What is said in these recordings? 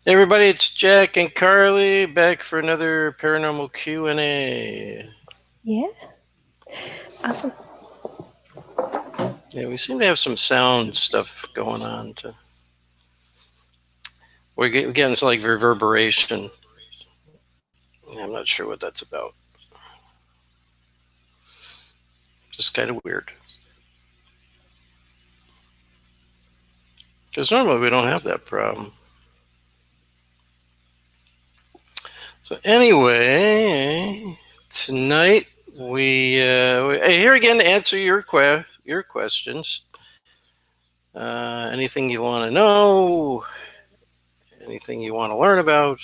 Hey everybody, it's Jack and Carly back for another paranormal Q&A. Yeah. Awesome. Yeah, we seem to have some sound stuff going on. We're getting like reverberation. I'm not sure what that's about. Just kind of weird. Because normally we don't have that problem. So anyway, tonight we're here again to answer your questions. Anything you want to know, anything you want to learn about,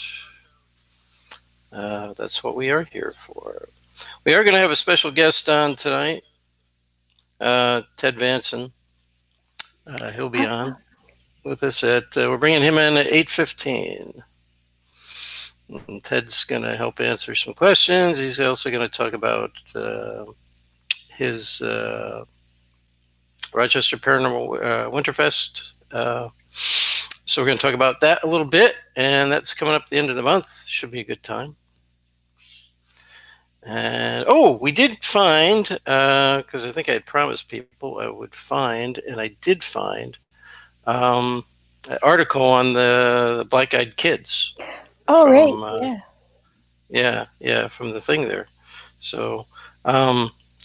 that's what we are here for. We are going to have a special guest on tonight, Ted VanSon. He'll be on with us we're bringing him in at 8:15. And Ted's going to help answer some questions. He's also going to talk about his Rochester Paranormal Winterfest. So we're going to talk about that a little bit, and that's coming up at the end of the month. Should be a good time. And we did find, because I think I had promised people I would find, and I did find an article on the black-eyed kids. Oh, From, right. Yeah, from the thing there. So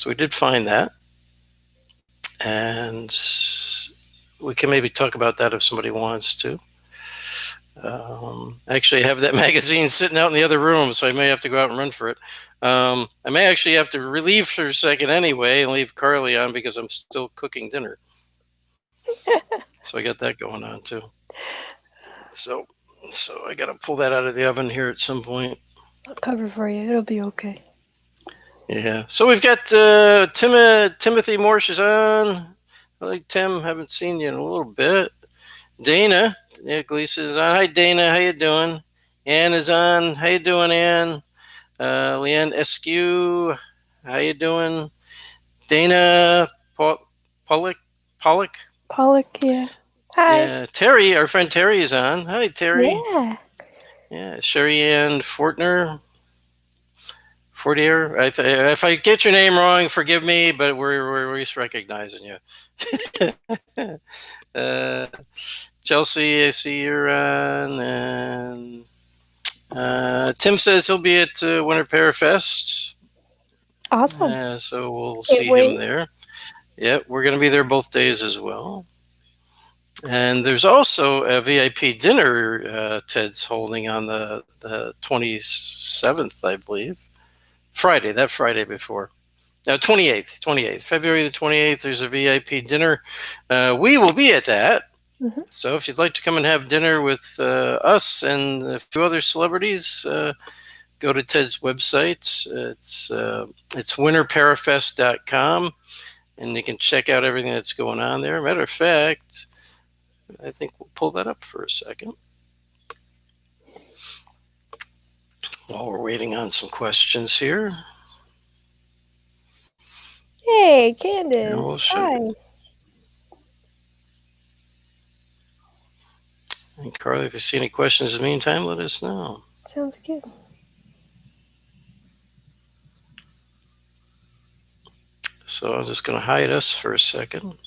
we did find that, and we can maybe talk about that if somebody wants to. Actually, I have that magazine sitting out in the other room, so I may have to go out and run for it. I may actually have to relieve for a second anyway and leave Carly on because I'm still cooking dinner. So I got that going on too. So I got to pull that out of the oven here at some point. I'll cover for you. It'll be okay. Yeah. So we've got Timothy Morse is on. I like Tim. Haven't seen you in a little bit. Dana Gleason is on. Hi, Dana. How you doing? Ann is on. How you doing, Ann? Leanne Eskew. How you doing? Dana Pollock. Pollock, yeah. Hi. Yeah. Terry, our friend Terry is on. Hi, Terry. Yeah. Yeah. Sherry Ann Fortier. If I get your name wrong, forgive me, but we're just recognizing you. Chelsea, I see you're on, and Tim says he'll be at Winter Parafest. Awesome. So we'll Can't see wait. him there. Yeah, we're going to be there both days as well. And there's also a VIP dinner Ted's holding on the 27th, I believe. That Friday before. 28th, February the 28th, there's a VIP dinner. We will be at that. Mm-hmm. So if you'd like to come and have dinner with us and a few other celebrities, go to Ted's website. It's winterparafest.com, and you can check out everything that's going on there. Matter of fact, I think we'll pull that up for a second while we're waiting on some questions here. Hey, And Candace. we'll show Hi. you. And Carly, if you see any questions in the meantime, let us know. Sounds good. So I'm just going to hide us for a second.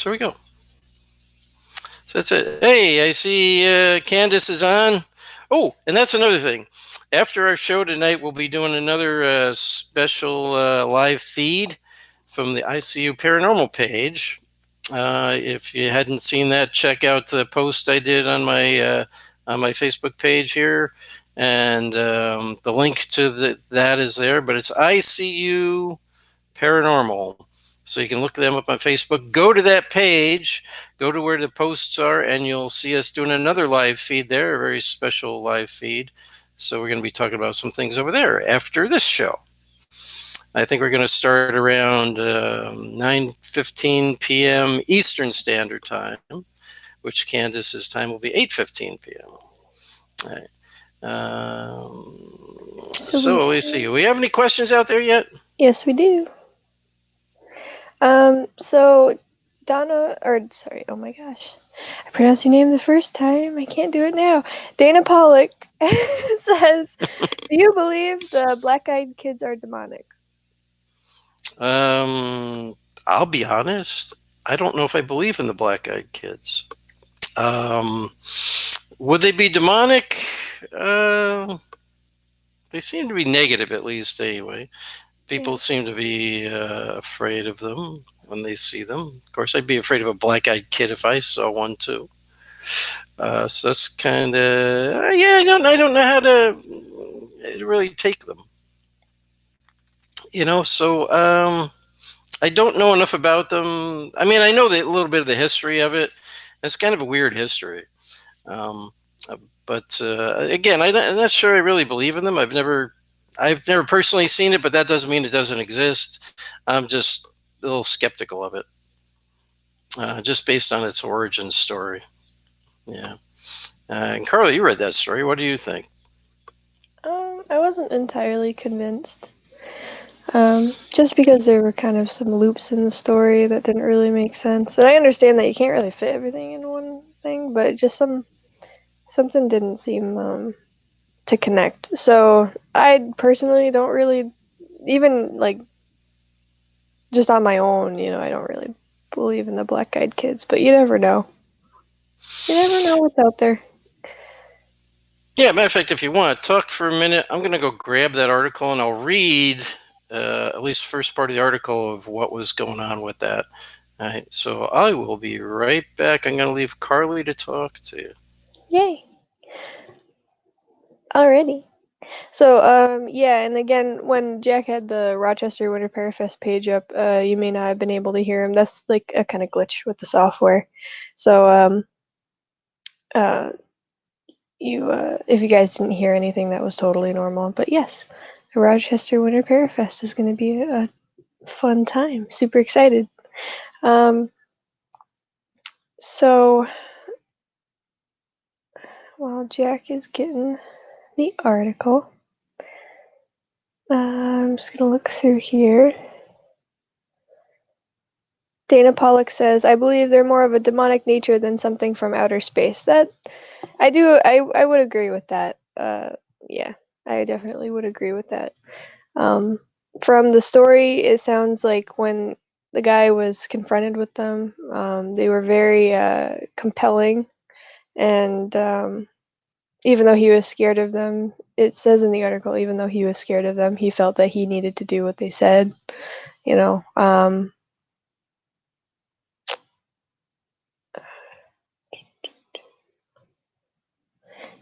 So we go. So that's it. Hey, I see Candace is on. Oh, and that's another thing. After our show tonight, we'll be doing another special live feed from the ICU Paranormal page. If you hadn't seen that, check out the post I did on my Facebook page here, and the link to that is there. But it's ICU Paranormal. So you can look them up on Facebook. Go to that page, go to where the posts are, and you'll see us doing another live feed there, a very special live feed. So we're going to be talking about some things over there after this show. I think we're going to start around 9:15 p.m. Eastern Standard Time, which Candace's time will be 8:15 p.m. All right. So we see. Do we have any questions out there yet? Yes, we do. So Donna, oh my gosh, I pronounced your name the first time. I can't do it now. Dana Pollock says, "Do you believe the black-eyed kids are demonic?" I'll be honest. I don't know if I believe in the black-eyed kids. Would they be demonic? They seem to be negative, at least, anyway. People seem to be afraid of them when they see them. Of course, I'd be afraid of a black-eyed kid if I saw one too. So that's kind of I don't know how to really take them. So I don't know enough about them. I mean, I know a little bit of the history of it. It's kind of a weird history. But again, I'm not sure I really believe in them. I've never personally seen it, but that doesn't mean it doesn't exist. I'm just a little skeptical of it, just based on its origin story. Yeah. And Carly, you read that story. What do you think? I wasn't entirely convinced. Just because there were kind of some loops in the story that didn't really make sense. And I understand that you can't really fit everything in one thing, but just something didn't seem to connect. So I personally don't really, even like just on my own, I don't really believe in the black-eyed kids, but you never know. You never know what's out there. Yeah, matter of fact, if you want to talk for a minute, I'm going to go grab that article and I'll read at least the first part of the article of what was going on with that. All right, so I will be right back. I'm going to leave Carly to talk to you. Yay. Alrighty. So, yeah, and again, when Jack had the Rochester Winter Parafest page up, you may not have been able to hear him. That's like a kind of glitch with the software. So, if you guys didn't hear anything, that was totally normal. But yes, the Rochester Winter Parafest is going to be a fun time. Super excited. So, while Jack is getting the article, I'm just going to look through here. Dana Pollock says, "I believe they're more of a demonic nature than something from outer space." That I would agree with that. Yeah, I definitely would agree with that. From the story, it sounds like when the guy was confronted with them, they were very compelling, and even though he was scared of them, it says in the article, even though he was scared of them, he felt that he needed to do what they said. You know.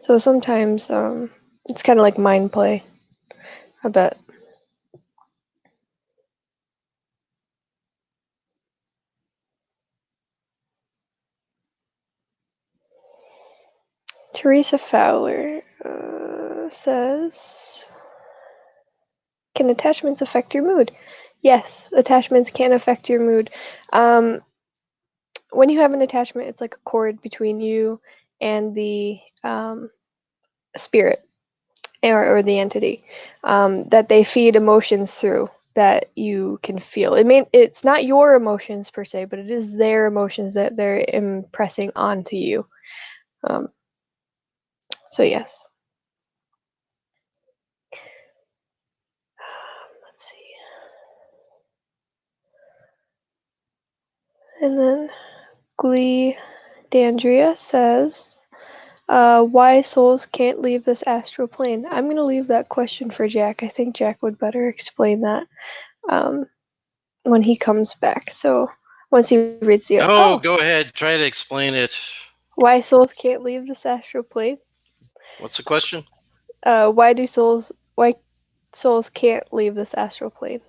So sometimes it's kind of like mind play, I bet. Teresa Fowler says, "Can attachments affect your mood?" Yes, attachments can affect your mood. When you have an attachment, it's like a cord between you and the spirit or the entity that they feed emotions through that you can feel. It's not your emotions per se, but it is their emotions that they're impressing onto you. So yes. Let's see. And then Glee Dandria says, why souls can't leave this astral plane? I'm going to leave that question for Jack. I think Jack would better explain that when he comes back. So once he reads the... Go ahead. Try to explain it. Why souls can't leave this astral plane? What's the question? Why souls can't leave this astral plane?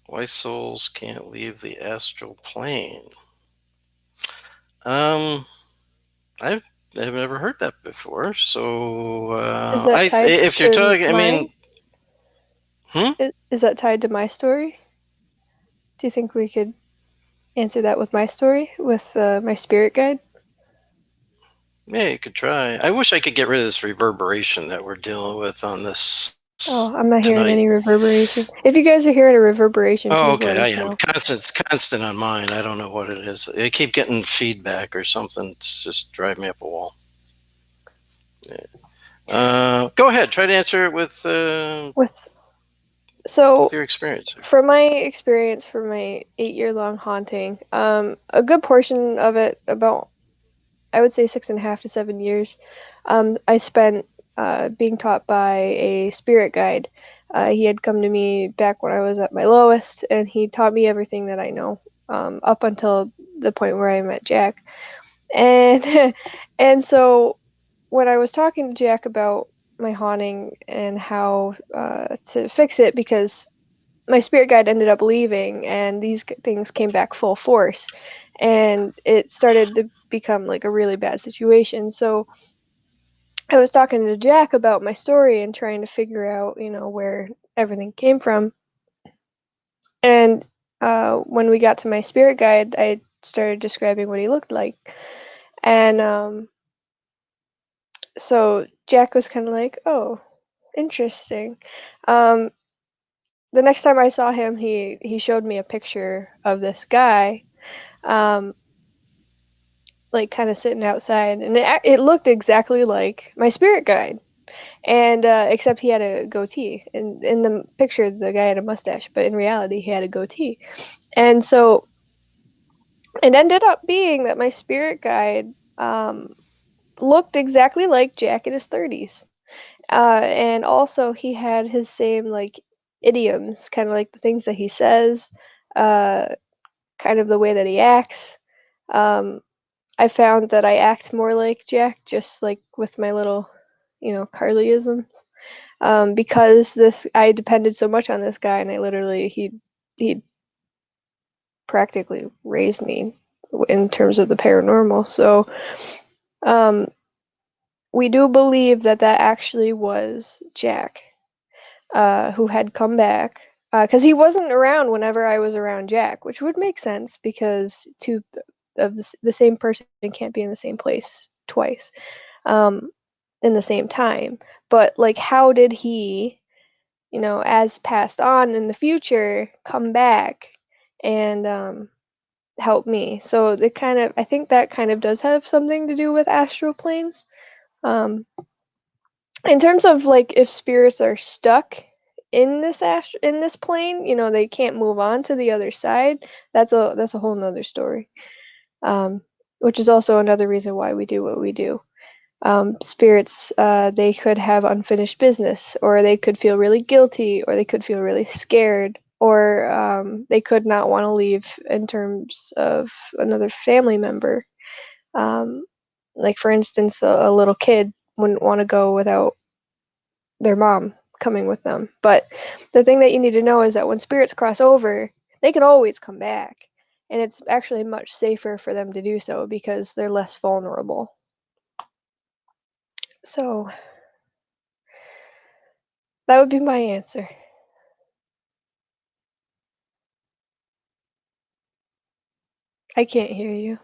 Why souls can't leave the astral plane? I've never heard that before. So Is that tied if you're to talking, mine? I mean, Is that tied to my story? Do you think we could answer that with my story, with my spirit guide? yeah, you could try. I wish I could get rid of this reverberation that we're dealing with on this. Oh, I'm not hearing tonight. any reverberation. If you guys are hearing a reverberation, please let I us am. know. It's constant on mine. I don't know what it is. I keep getting feedback or something. It's just driving me up a wall. Yeah. Go ahead. Try to answer it with your experience. For my experience for my 8-year-long haunting, a good portion of it, about I would say 6.5 to 7 years, I spent being taught by a spirit guide. He had come to me back when I was at my lowest, and he taught me everything that I know, up until the point where I met Jack. And and so when I was talking to Jack about my haunting and how to fix it, because my spirit guide ended up leaving and these things came back full force, and it started to become like a really bad situation. So I was talking to Jack about my story and trying to figure out, where everything came from. And when we got to my spirit guide, I started describing what he looked like. And so Jack was kind of like, oh, interesting. Um, the next time I saw him, he showed me a picture of this guy, um, like kind of sitting outside, and it looked exactly like my spirit guide, and except he had a goatee. In the picture, the guy had a mustache, but in reality, he had a goatee. And so it ended up being that my spirit guide looked exactly like Jack in his 30s. And also he had his same like idioms, kind of like the things that he says, uh, kind of the way that he acts. Um, I found that I act more like Jack, just like with my little, Carlyisms, because this I depended so much on this guy, and I literally he practically raised me in terms of the paranormal. So um, we do believe that actually was Jack, who had come back, because he wasn't around whenever I was around Jack, which would make sense because two of the same person can't be in the same place twice, um, in the same time. But like, how did he, as passed on in the future, come back and help me? So I think that kind of does have something to do with astral planes. Um, in terms of like if spirits are stuck in this plane, they can't move on to the other side. That's a whole nother story. Which is also another reason why we do what we do. Spirits, they could have unfinished business, or they could feel really guilty, or they could feel really scared, or they could not want to leave in terms of another family member. Um, like for instance, a little kid wouldn't want to go without their mom coming with them. But the thing that you need to know is that when spirits cross over, they can always come back. And it's actually much safer for them to do so because they're less vulnerable. So that would be my answer. I can't hear you.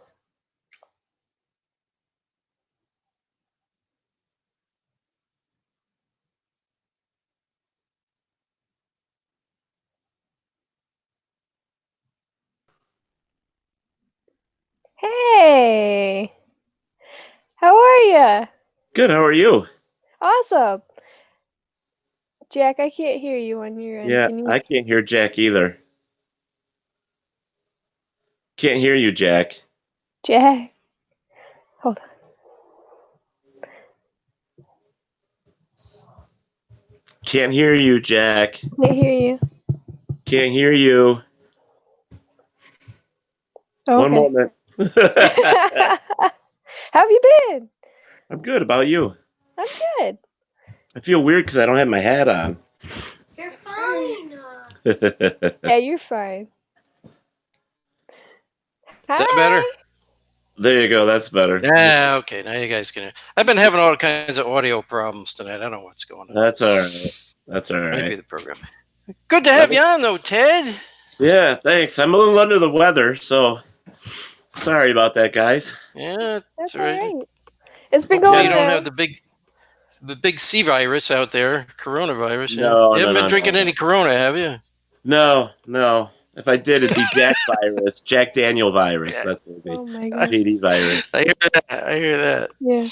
Hey! How are ya? Good, how are you? Awesome. Jack, I can't hear you on your end. Yeah, Can you? I can't hear Jack either. Can't hear you, Jack. Jack. Hold on. Can't hear you, Jack. Can't hear you. Can't hear you. Oh, One okay. moment. How have you been? I'm good. About you? I'm good. I feel weird because I don't have my hat on. You're fine. Yeah, you're fine. Is that better? There you go. That's better. Yeah, okay. Now you guys can. I've been having all kinds of audio problems tonight. I don't know what's going on. That's all right. That's all Maybe right. the program. Good to have you on, though, Ted. Yeah, thanks. I'm a little under the weather, so sorry about that, guys. Yeah, That's all all right. right. It's been Hopefully going you don't around. have the big C virus out there, coronavirus. No, You haven't no, been no, drinking no. any Corona, have you? No. If I did, it'd be Jack virus, Jack Daniel virus. Yeah. That's what it'd be. Oh my gosh. JD virus. I hear that. I hear that. Yeah.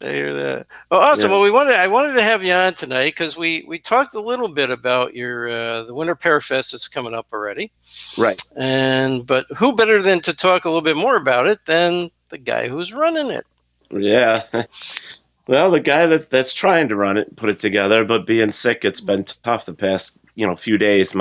I hear that. Well, awesome. Yeah. Well, I wanted to have you on tonight because we talked a little bit about your the Winter Parafest that's coming up already. Right. But who better than to talk a little bit more about it than the guy who's running it? Yeah. Well, the guy that's trying to run it, put it together, but being sick, it's been tough the past few days.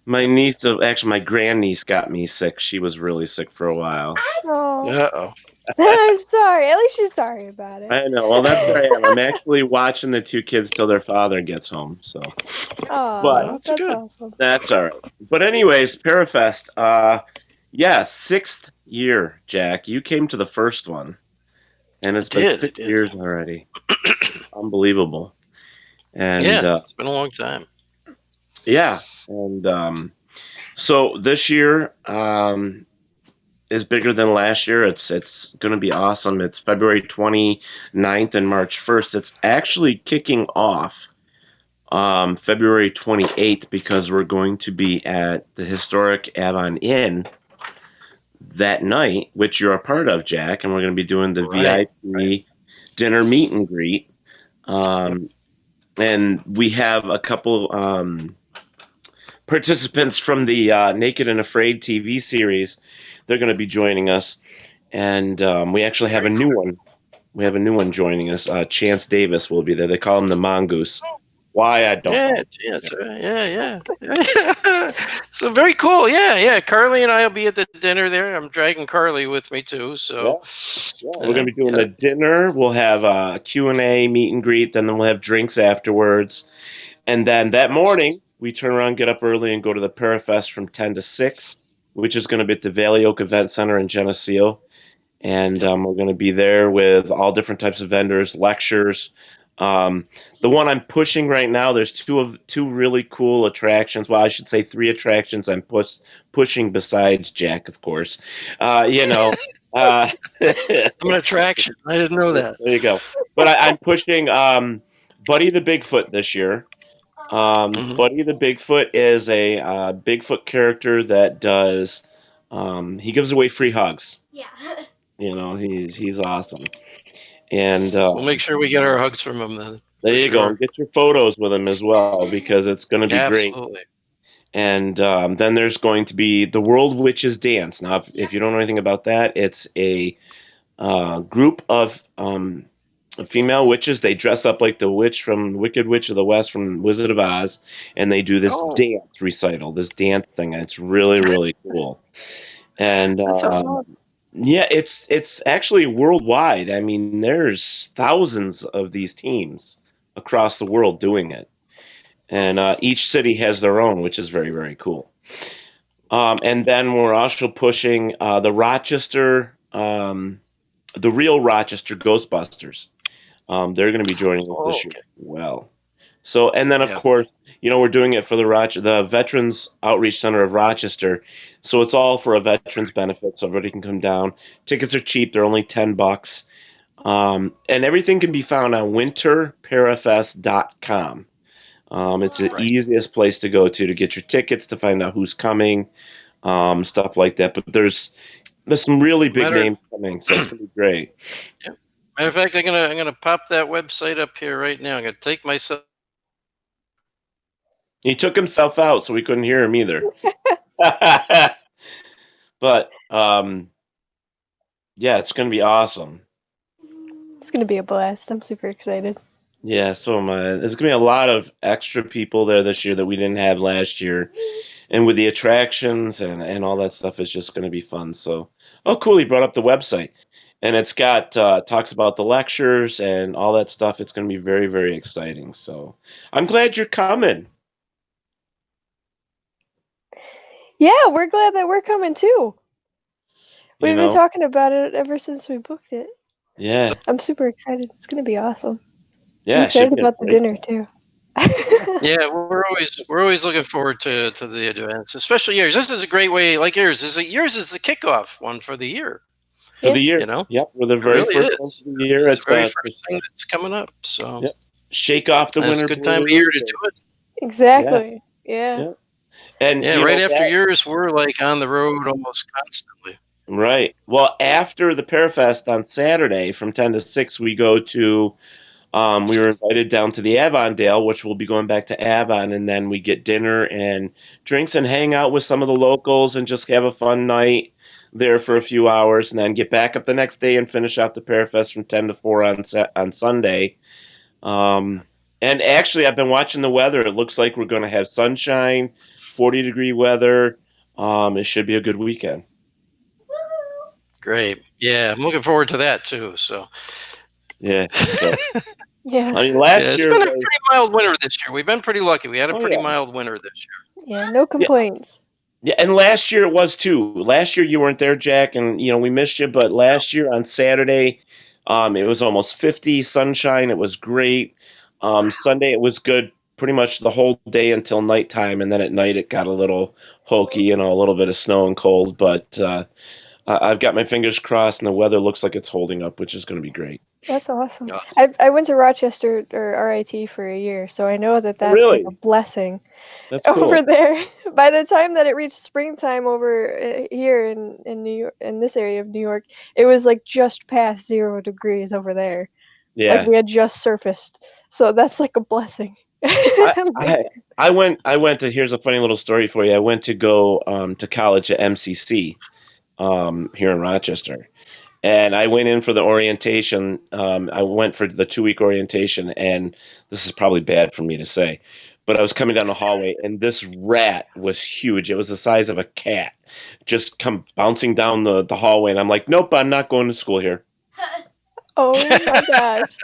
My niece, actually my grandniece, got me sick. She was really sick for a while. Oh. Uh-oh. I'm sorry. At least you're sorry about it. I know. Well, that's where I am. I'm actually watching the two kids till their father gets home. So, Oh, but that's that's good. awesome. that's all right. But anyways, Parafest. Yeah, 6th year, Jack. You came to the first one, and it's been 6 years already. Unbelievable. And yeah, it's been a long time. Yeah, and so this year is bigger than last year. It's going to be awesome. It's February 29th and March 1st. It's actually kicking off February 28th because we're going to be at the historic Avon Inn that night, which you're a part of, Jack, and we're going to be doing the VIP dinner meet and greet. And we have a couple participants from the Naked and Afraid TV series. They're going to be joining us, and we actually have a new one. We have a new one joining us. Chance Davis will be there. They call him the Mongoose. Why, I don't know. Yeah. So very cool. Yeah. Carly and I will be at the dinner there. I'm dragging Carly with me too. So we're going to be doing the dinner. We'll have a Q&A, meet and greet. Then we'll have drinks afterwards. And then that morning, we turn around, get up early, and go to the Parafest from 10 to 6, which is going to be at the Valley Oak Event Center in Genesee. And we're going to be there with all different types of vendors, lectures. The one I'm pushing right now, there's two really cool attractions. Well, I should say 3 attractions I'm pushing besides Jack, of course. I'm an attraction. I didn't know that. There you go. But I'm pushing Buddy the Bigfoot this year. Buddy the Bigfoot is a Bigfoot character that does. He gives away free hugs. Yeah. He's awesome. And we'll make sure we get our hugs from him then. There you go. And get your photos with him as well because it's going to be great. Absolutely. And then there's going to be the World Witches Dance. Now, if you don't know anything about that, it's a group of female witches. They dress up like the witch from Wicked Witch of the West from Wizard of Oz, and they do this dance recital, this dance thing, and it's really, really cool. And that sounds awesome. Yeah, it's actually worldwide. I mean, there's thousands of these teams across the world doing it, and each city has their own, which is very, very cool. And then we're also pushing the Rochester, the real Rochester Ghostbusters. They're going to be joining us this year as well. So, and then of course, we're doing it for the Veterans Outreach Center of Rochester. So it's all for a veterans benefit. So everybody can come down. Tickets are cheap. They're only $10. And everything can be found on winterparafest.com. It's the easiest place to go to get your tickets, to find out who's coming, stuff like that. But there's some really big names coming, so it's going to be great. Yep. Matter of fact, I'm gonna pop that website up here right now. I'm gonna take myself. He took himself out, so we couldn't hear him either. But yeah, it's going to be awesome. It's gonna be a blast. I'm super excited. Yeah, so am I. There's going to be a lot of extra people there this year that we didn't have last year. And with the attractions and all that stuff, it's just going to be fun. So, oh, cool. He brought up the website. And it's got talks about the lectures and all that stuff. It's going to be very, very exciting. So I'm glad you're coming. Yeah, we're glad that we're coming too. You We've been know? talking about it ever since we booked it. Yeah. I'm super excited. It's gonna be awesome. Yeah, I'm it should excited be a about the great dinner time. too. Yeah, we're always looking forward to the events, especially yours. This is a great way, like yours. Yours is the kickoff one for the year. For Yeah. the year. You know, Yep, we're the it very really first one is. for the year. It's It's the very first thing that's coming up. So yep. Shake off the and it's a winter good time of year blues. to do it. Yeah, Exactly. Yeah. yeah. And Yeah, you right know after that yours, we're like on the road almost constantly. right. Well, after the Parafest on Saturday from 10 to 6, we go to we were invited down to the Avondale, which we'll be going back to Avon, and then we get dinner and drinks and hang out with some of the locals and just have a fun night there for a few hours, and then get back up the next day and finish out the Parafest from 10 to 4 on Sunday. Um, and actually, I've been watching the weather. It looks like we're going to have sunshine, 40-degree weather. It should be a good weekend. Great. Yeah, I'm looking forward to that too. So Yeah. So, Yeah. I mean, yeah, last it's year been a was, pretty mild winter this year. We've been pretty lucky. We had a oh, pretty yeah. mild winter this year. Yeah. No Yeah. complaints. Yeah, and last year it was too. Last year you weren't there, Jack, and we missed you. But last year on Saturday, it was almost 50, sunshine. It was great. Sunday it was good, pretty much the whole day until nighttime, and then at night it got a little hokey, a little bit of snow and cold. But I've got my fingers crossed, and the weather looks like it's holding up, which is going to be great. That's awesome. Awesome. I went to Rochester or RIT for a year, so I know that Oh, that's like a really? blessing That's over cool. there. By the time that it reached springtime over here in New York, in this area of New York, it was like just past 0 degrees over there. Like Yeah, we had just surfaced. So that's like a blessing. I I'm like, I I went to. Here's a funny little story for you. I went to go to college at MCC here in Rochester. And I went in for the orientation. I went for the 2 week orientation, and this is probably bad for me to say, but I was coming down the hallway, and this rat was huge. It was the size of a cat, just come bouncing down the hallway, and I'm like, nope, I'm not going to school here. oh my gosh.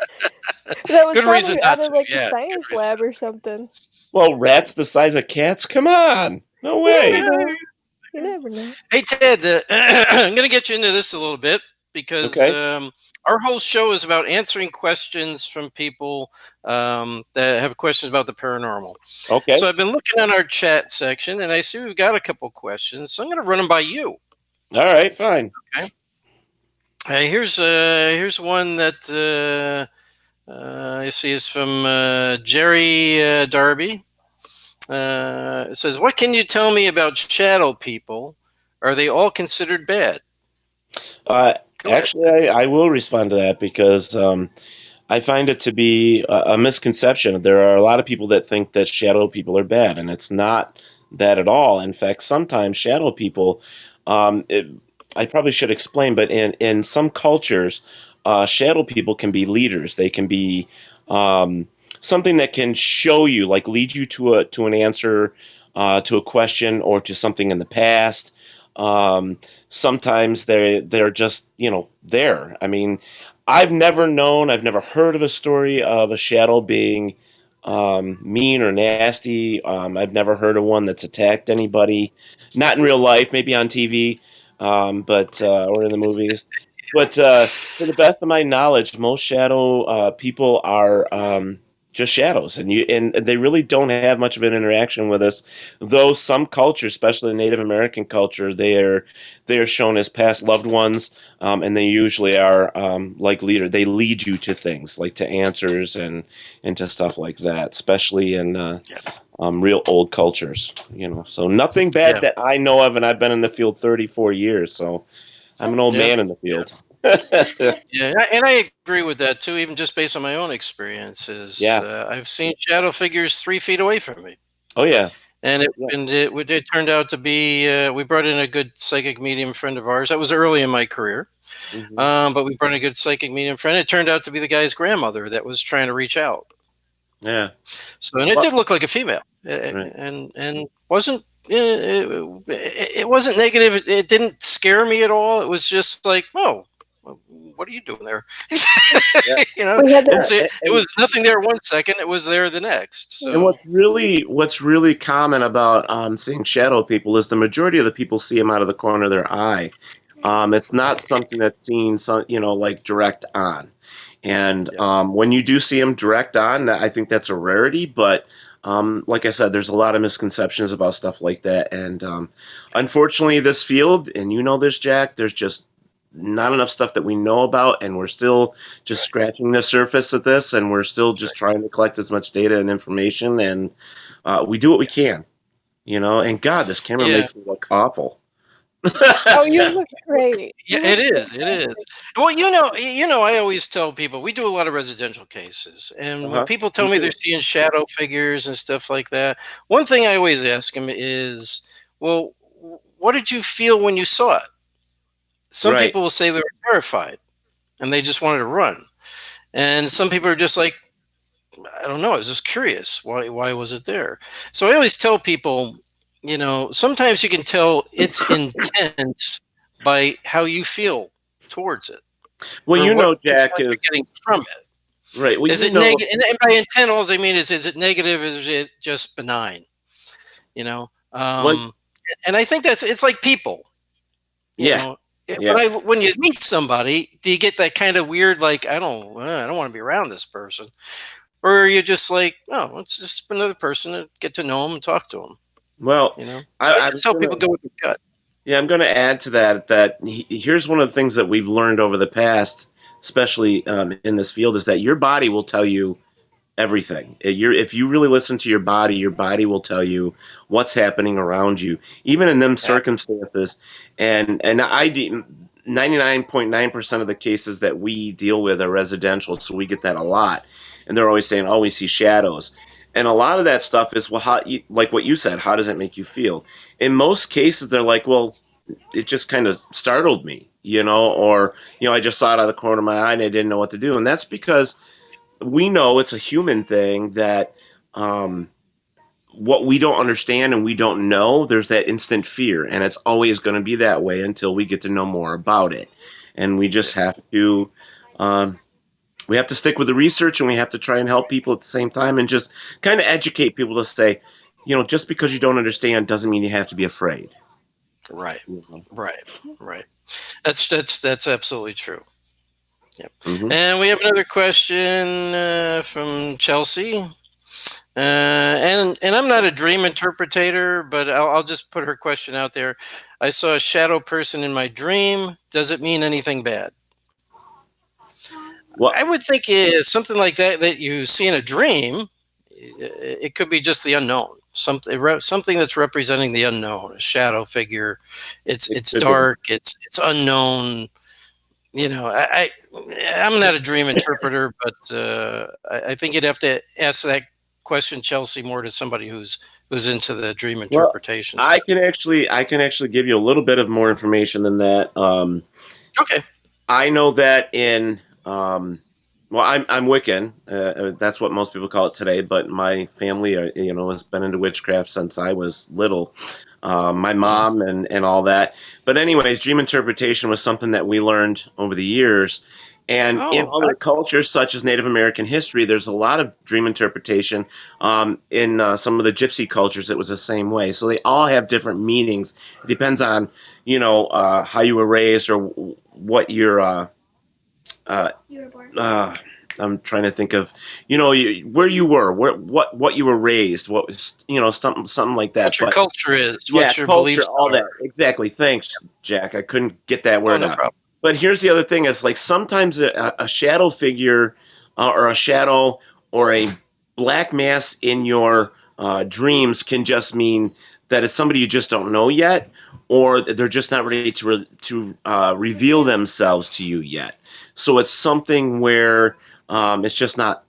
That was Good reason probably out not of to. like a Yeah, good science reason. lab or something. Well, rats the size of cats? Come on, no You way. never know. You never know. Hey Ted, I'm going to get you into this a little bit because Okay, our whole show is about answering questions from people that have questions about the paranormal. So okay, I've been looking on our chat section, and I see we've got a couple questions. So I'm going to run them by you. all right, fine. Okay. Here's one that I see is from Jerry Darby. It says, "What can you tell me about shadow people? Are they all considered bad?" Uh, Go ahead. Actually, I will respond to that because I find it to be a misconception. There are a lot of people that think that shadow people are bad, and it's not that at all. In fact, sometimes shadow people, um, it, I probably should explain, but in some cultures, shadow people can be leaders. They can be um, something that can show you, like lead you to an answer, to a question, or to something in the past. Sometimes they're just there. I mean, I've never heard of a story of a shadow being mean or nasty. I've never heard of one that's attacked anybody, not in real life, maybe on TV, but or in the movies. But to the best of my knowledge, most shadow people are just shadows, and they really don't have much of an interaction with us. Though some cultures, especially Native American culture, they are shown as past loved ones, and they usually are like leader. They lead you to things like to answers and to stuff like that, especially in Yeah. real old cultures. So nothing bad Yeah. that I know of, and I've been in the field 34 years, so I'm an old Yeah. man in the Yeah. field. Yeah. And I agree with that too, even just based on my own experiences. Yeah. I've seen shadow figures 3 feet away from me. Oh yeah. And it turned out to be, we brought in a good psychic medium friend of ours. That was early in my career. But we brought in a good psychic medium friend. It turned out to be the guy's grandmother that was trying to reach out. Yeah. So, and it did look like a female, Right. and wasn't it wasn't negative. It didn't scare me at all. It was just like, oh, what are you doing there? You know, We had that. it was nothing there 1 second. It was there the next. So, And what's really common about seeing shadow people is the majority of the people see them out of the corner of their eye. It's not something that's seen, like direct on. And when you do see them direct on, I think that's a rarity. But like I said, there's a lot of misconceptions about stuff like that. And unfortunately, this field, and you know this, Jack, there's just not enough stuff that we know about, and we're still just scratching the surface of this, and we're still just trying to collect as much data and information, and we do what we can, and God, this camera makes me look awful. Oh, you look great. Yeah, it is. Well, I always tell people we do a lot of residential cases, and when people tell me they're seeing shadow figures and stuff like that, one thing I always ask them is, well, what did you feel when you saw it? Some Right. people will say they were terrified and they just wanted to run. And some people are just like, I don't know, I was just curious. Why was it there? So I always tell people, sometimes you can tell its intent by how you feel towards it. Well, or what Jack, you're getting from it. right. Well, Is it negative? And by intent, all I mean is it negative? Is it just benign? And I think it's like people. When you meet somebody, do you get that kind of weird, like, I don't want to be around this person, or are you just like, oh, it's just another person, and get to know them and talk to them? Well, I just tell people go with their gut. Yeah, I'm going to add to that here's one of the things that we've learned over the past, especially in this field, is that your body will tell you everything. If you really listen to your body will tell you what's happening around you, even in them circumstances. And 99.9% of the cases that we deal with are residential, so we get that a lot. And they're always saying, oh, we see shadows. And a lot of that stuff is, well, like what you said, how does it make you feel? In most cases, they're like, well, it just kind of startled me, or, I just saw it out of the corner of my eye and I didn't know what to do. And that's because we know it's a human thing that what we don't understand and we don't know, there's that instant fear. And it's always going to be that way until we get to know more about it. And we just have to stick with the research, and we have to try and help people at the same time, and just kind of educate people to say, just because you don't understand doesn't mean you have to be afraid. Right. Right. That's absolutely true. Yep. Mm-hmm. And we have another question from Chelsea. And I'm not a dream interpreter, but I'll just put her question out there. I saw a shadow person in my dream. Does it mean anything bad? Well, I would think something like that you see in a dream, it could be just the unknown. Something that's representing the unknown, a shadow figure. It's dark. It's unknown. I'm not a dream interpreter, but I think you'd have to ask that question, Chelsea, more to somebody who's into the dream interpretation. Well, I can actually give you a little bit of more information than that. Okay. I know that in I'm Wiccan. That's what most people call it today. But my family, has been into witchcraft since I was little. My mom and all that. But anyways, dream interpretation was something that we learned over the years. And in other cultures, such as Native American history, there's a lot of dream interpretation. In some of the gypsy cultures, it was the same way. So they all have different meanings. It depends on, how you were raised or what your you were born. I'm trying to think of, where you were, what you were raised, what was, something like that. What your culture is, what your culture, beliefs all are. that. Exactly. Thanks, Jack. I couldn't get that word no out. Problem. But here's the other thing: is like sometimes a shadow figure, or a shadow, or a black mass in your dreams can just mean that it's somebody you just don't know yet, or they're just not ready to reveal themselves to you yet. So it's something where it's just not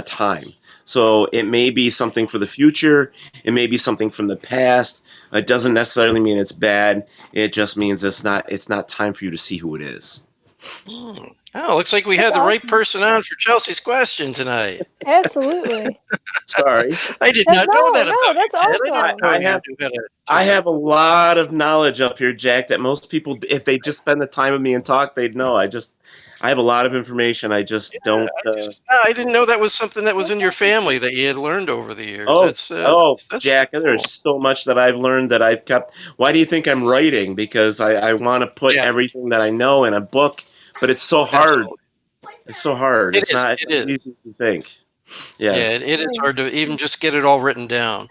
time. So it may be something for the future. It may be something from the past. It doesn't necessarily mean it's bad. It just means it's not time for you to see who it is. Oh, looks like we That's had the right awesome. person on for Chelsea's question tonight. Absolutely. Sorry. I did not know that about that's you, Ted. I awesome. didn't know I you have knew how to I do it. have a lot of knowledge up here, Jack, that most people, if they just spend the time with me and talk, they'd know. I have a lot of information. I just don't. I didn't know that was something that was in your family that you had learned over the years. Oh, That's Jack, cool. there's so much that I've learned that I've kept. Why do you think I'm writing? Because I want to put Yeah, everything that I know in a book, but it's so hard. absolutely. It's so hard. It It's is. not It as is. easy as you think. Yeah. Yeah, it is Right. hard to even just get it all written down.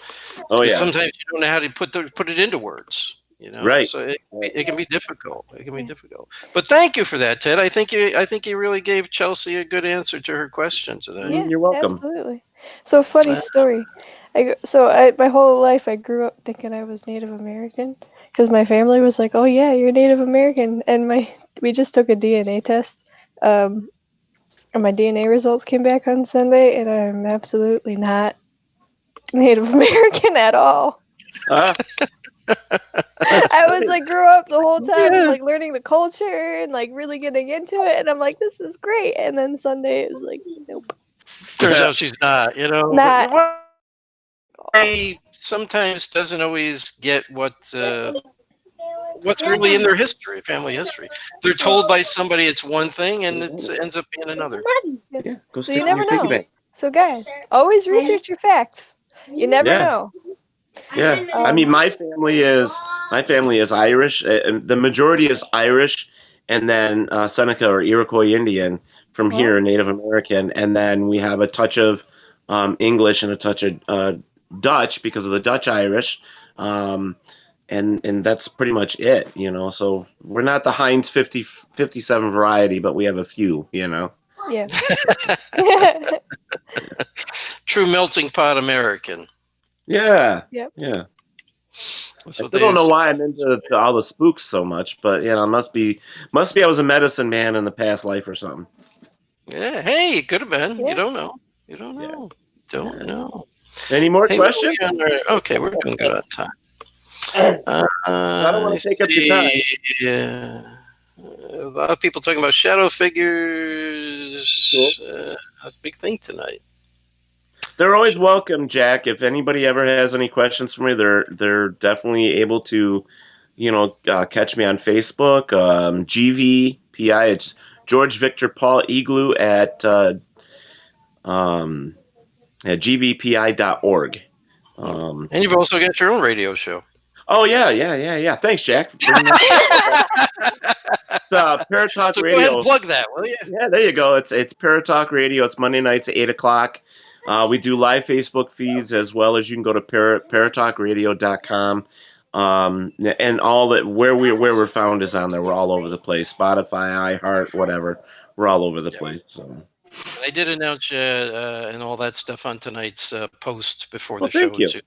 Oh, Because yeah. sometimes you don't know how to put it into words. Right. So it can be difficult. It can be difficult. But thank you for that, Ted. I think you really gave Chelsea a good answer to her question today. Yeah, You're welcome. absolutely. So funny Uh, story. My whole life I grew up thinking I was Native American because my family was like, "Oh yeah, you're Native American," and we just took a DNA test, and my DNA results came back on Sunday, and I'm absolutely not Native American at all. That's I was like grew up the whole time yeah. like learning the culture and like really getting into it, and I'm like, this is great, and then Sunday is like, nope, Turns out she's not. not. He sometimes doesn't always get what's really in their history, family history. They're told by somebody it's one thing, and it ends up being another. Yes. Yeah, go So stick you in never your piggy know. bank. So guys, always research your facts. You never Yeah. know. Yeah, I mean, my family is Irish. And the majority is Irish, and then Seneca or Iroquois Indian from Well, here, Native American, and then we have a touch of English and a touch of Dutch because of the Dutch Irish, and that's pretty much it. So we're not the Heinz 57 variety, but we have a few. yeah. True melting pot American. Yeah, Yep. yeah. That's I what still they don't know used why I'm into all the spooks so much, but it must be I was a medicine man in the past life or something. Yeah. Hey, it could have been. Yeah. You don't know. You don't Yeah. know. Don't know. Any more Hey, what are questions? we on our- okay, we're doing good on time. I don't want to take up your time. Yeah. A lot of people talking about shadow figures. A big thing tonight. They're always welcome, Jack. If anybody ever has any questions for me, they're definitely able to, catch me on Facebook. GVPI. It's George Victor Paul Igloo at gvpi.org. And you've also got your own radio show. Oh yeah. Thanks, Jack, for bringing that. It's Paratalk So Radio. go ahead and plug that, will you? Yeah, there you go. It's Paratalk Radio. It's Monday nights at 8:00. We do live Facebook feeds as well as you can go to paratalkradio.com. And all that where we're found is on there. We're all over the place. Spotify, iHeart, whatever. We're all over the place. So. I did announce and all that stuff on tonight's post before the Thank show you. too.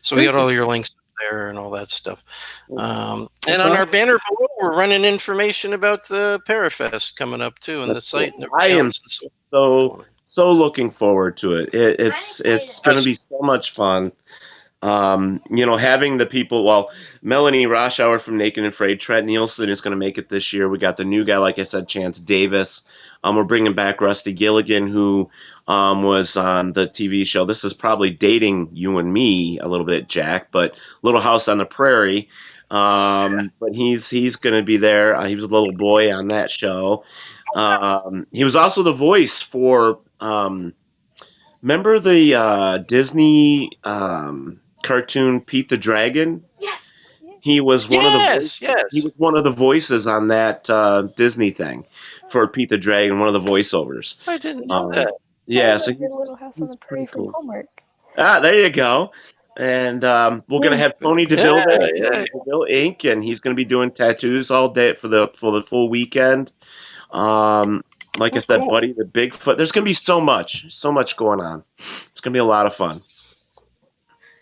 So we got all your links there and all that stuff. And on our banner below, we're running information about the Parafest coming up too, and the site. And I am else. so looking forward to it. It's going to be so much fun. Having the people, Melanie Roshauer from Naked and Afraid, Trent Nielsen is going to make it this year. We got the new guy, like I said, Chance Davis. We're bringing back Rusty Gilligan, who was on the TV show. This is probably dating you and me a little bit, Jack, but Little House on the Prairie. But he's going to be there. He was a little boy on that show. He was also the voice for, remember the Disney cartoon Pete the Dragon? Yes. He was one of the voices. Yes. He was one of the voices on that Disney thing for Pete the Dragon, one of the voiceovers. I didn't know that. Yeah, so he's Little House on the Prairie from cool. homework. There you go. And we're gonna have Tony DeVille there, DeVille Inc., and he's gonna be doing tattoos all day for the full weekend. Like I said, cool. Buddy the Bigfoot. There's gonna be so much going on. It's gonna be a lot of fun.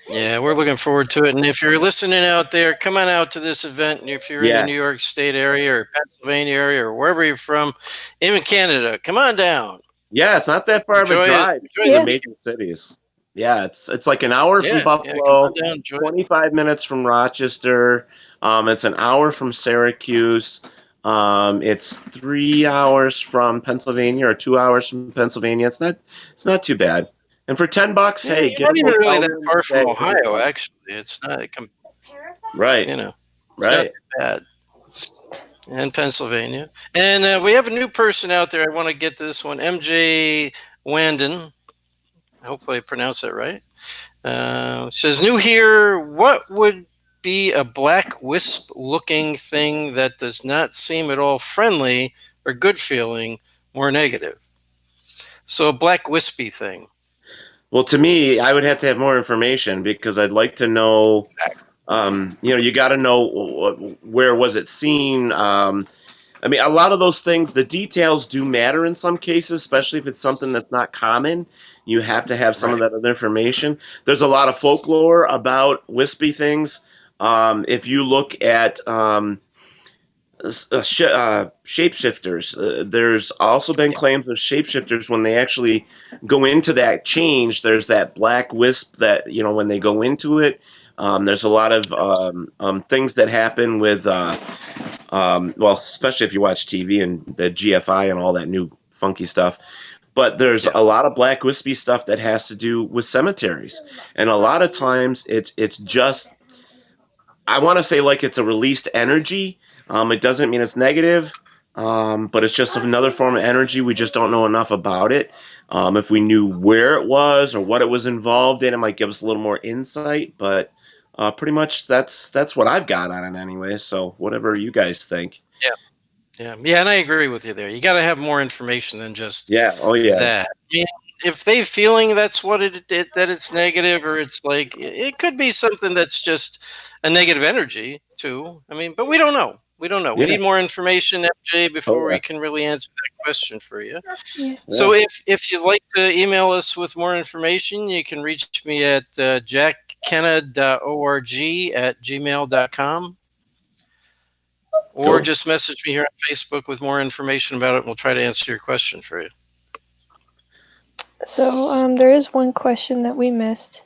Yeah, we're looking forward to it. And if you're listening out there, come on out to this event. And if you're in the New York State area or Pennsylvania area or wherever you're from, even Canada, come on down. Yeah, it's not that far of a drive enjoy to the the Yeah. major cities. Yeah, it's like an hour from come on Buffalo, down, enjoy it. 25 minutes from Rochester. It's an hour from Syracuse. It's 3 hours from Pennsylvania or 2 hours from Pennsylvania. It's not too bad. And for $10, Yeah, hey, you're get a not even really hotel that room, far stay. from It'll be Ohio. fun. Actually, it's not. Right, You know, it's not right. too bad. And Pennsylvania, and we have a new person out there. I want to get to this one, MJ Wanden. Hopefully, I pronounced that right. Says new here. What would be a black wisp-looking thing that does not seem at all friendly or good feeling, more negative? So a black wispy thing. Well, to me, I would have to have more information because I'd like to know. You got to know where was it seen. I mean, a lot of those things, the details do matter in some cases, especially if it's something that's not common. You have to have some of Right. that other information. There's a lot of folklore about wispy things. If you look at shapeshifters, there's also been Yeah. claims of shapeshifters when they actually go into that change. There's that black wisp that, when they go into it. There's a lot of things that happen with. Well, especially if you watch TV and the GFI and all that new funky stuff. But there's Yeah. a lot of black wispy stuff that has to do with cemeteries, and a lot of times it's just, I want to say, like, it's a released energy. It doesn't mean it's negative, but it's just another form of energy. We just don't know enough about it. If we knew where it was or what it was involved in, it might give us a little more insight. But pretty much that's what I've got on it anyway. So whatever you guys think. Yeah, and I agree with you there. You got to have more information than just Yeah. Oh yeah. that. I mean, if they feeling that's what that it's negative, or it's like it could be something that's just a negative energy too. I mean, but we don't know. We don't know. We Yeah. need more information, FJ, Oh before yeah. we can really answer that question for you. Yeah. So Yeah. if you'd like to email us with more information, you can reach me at jackkenna.org@gmail.com. Or Cool. just message me here on Facebook with more information about it, and we'll try to answer your question for you. So there is one question that we missed.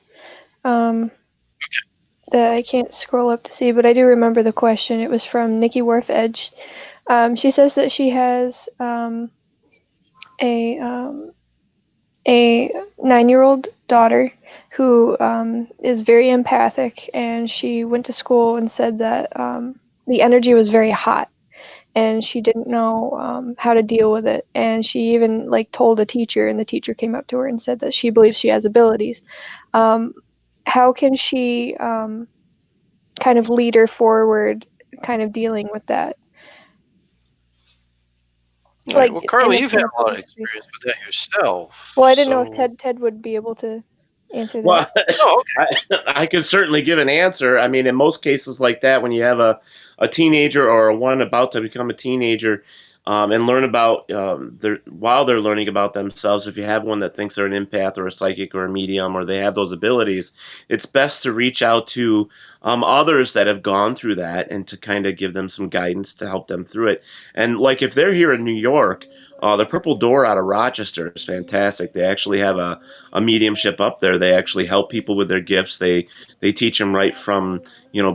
That I can't scroll up to see, but I do remember the question. It was from Nikki Wharf Edge. She says that she has a 9-year-old daughter who is very empathic, and she went to school and said that the energy was very hot, and she didn't know how to deal with it. And she even told a teacher, and the teacher came up to her and said that she believes she has abilities. How can she kind of lead her forward, kind of dealing with that? All right. Well, Carly, you've had In a a lot of public space. experience with that yourself. Well, I didn't know if So, Ted would be able to answer Well, that. oh, okay. I could certainly give an answer. I mean, in most cases like that, when you have a teenager or one about to become a teenager, and learn about while they're learning about themselves, if you have one that thinks they're an empath or a psychic or a medium or they have those abilities, it's best to reach out to others that have gone through that and to kind of give them some guidance to help them through it. And like if they're here in New York, the Purple Door out of Rochester is fantastic. They actually have a mediumship up there. They actually help people with their gifts. They teach them right from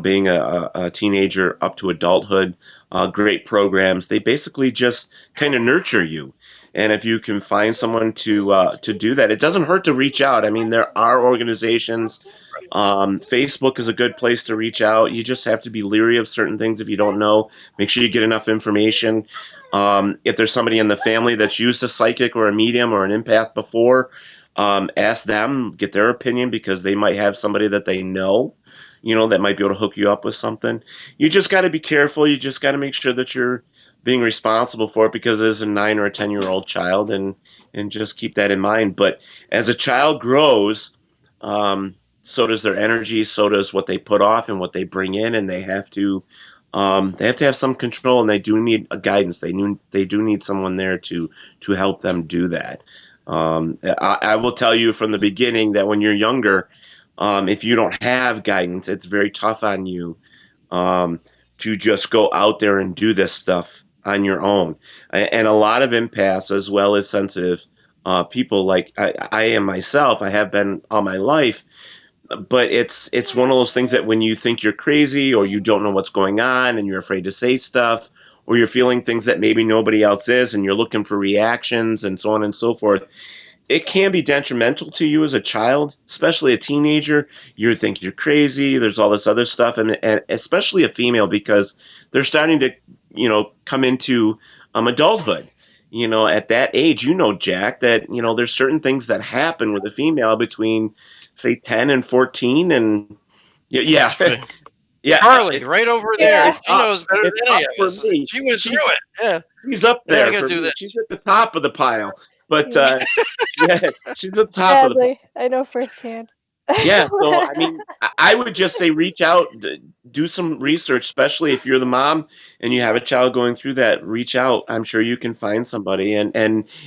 being a teenager up to adulthood. Great programs. They basically just kind of nurture you. And if you can find someone to do that, it doesn't hurt to reach out. I mean, there are organizations. Facebook is a good place to reach out. You just have to be leery of certain things if you don't know. Make sure you get enough information. If there's somebody in the family that's used a psychic or a medium or an empath before, ask them, get their opinion, because they might have somebody that they know, that might be able to hook you up with something. You just got to be careful. You just got to make sure that you're being responsible for it, because it is a 9 or a 10-year-old child, and just keep that in mind. But as a child grows, so does their energy, so does what they put off and what they bring in, and they have to have some control, and they do need a guidance. They do need someone there to help them do that. I will tell you from the beginning that when you're younger, if you don't have guidance, it's very tough on you to just go out there and do this stuff on your own. And a lot of empaths, as well as sensitive, people like I am myself. I have been all my life, but it's one of those things that when you think you're crazy or you don't know what's going on and you're afraid to say stuff or you're feeling things that maybe nobody else is and you're looking for reactions and so on and so forth, it can be detrimental to you as a child, especially a teenager. You think you're crazy. There's all this other stuff, and especially a female because they're starting to, come into adulthood. At that age, Jack, that there's certain things that happen with a female between, say, 10 and 14, and yeah, Right. yeah, Carly, right over Yeah. there. She knows better it's than any up of for us. me. She went through it. Yeah. She's up Yeah, I there gotta for do me. this. She's at the top of the pile, but Yeah. yeah, she's at the top of the pile. Sadly, I know firsthand. Yeah, so I mean, I would just say reach out, do some research, especially if you're the mom and you have a child going through that. Reach out. I'm sure you can find somebody, and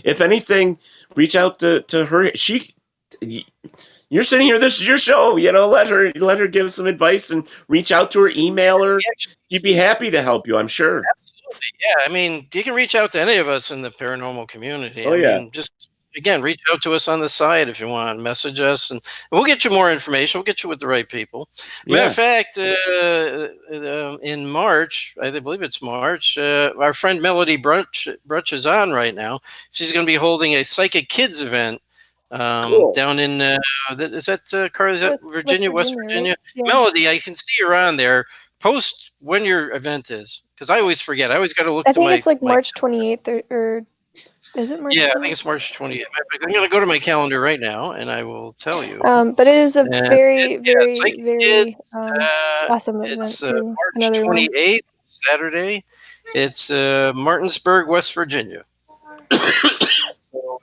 if anything, reach out to her. You're sitting here. This is your show. Let her give some advice and reach out to her, email her. She'd be happy to help you. I'm sure. Absolutely. Yeah. I mean, you can reach out to any of us in the paranormal community. Oh I yeah, mean, just again, reach out to us on the site if you want. Message us, and we'll get you more information. We'll get you with the right people. Matter yeah. of fact, in March, I believe it's March, our friend Melody Brunch is on right now. She's going to be holding a Psychic Kids event Cool. down in is that Carl? Is that Virginia, West Virginia? Right? Yeah. Melody, I can see her on there. Post when your event is, because I always forget. I always got to look I to think my it's like March 28th or is it March? yeah. I 28th? think it's March 20th. I'm going to go to my calendar right now, and I will tell you. But it is a And very, it's very, Psychic very Kids. awesome event It's too. March Another one. 28th, Saturday. It's Martinsburg, West Virginia.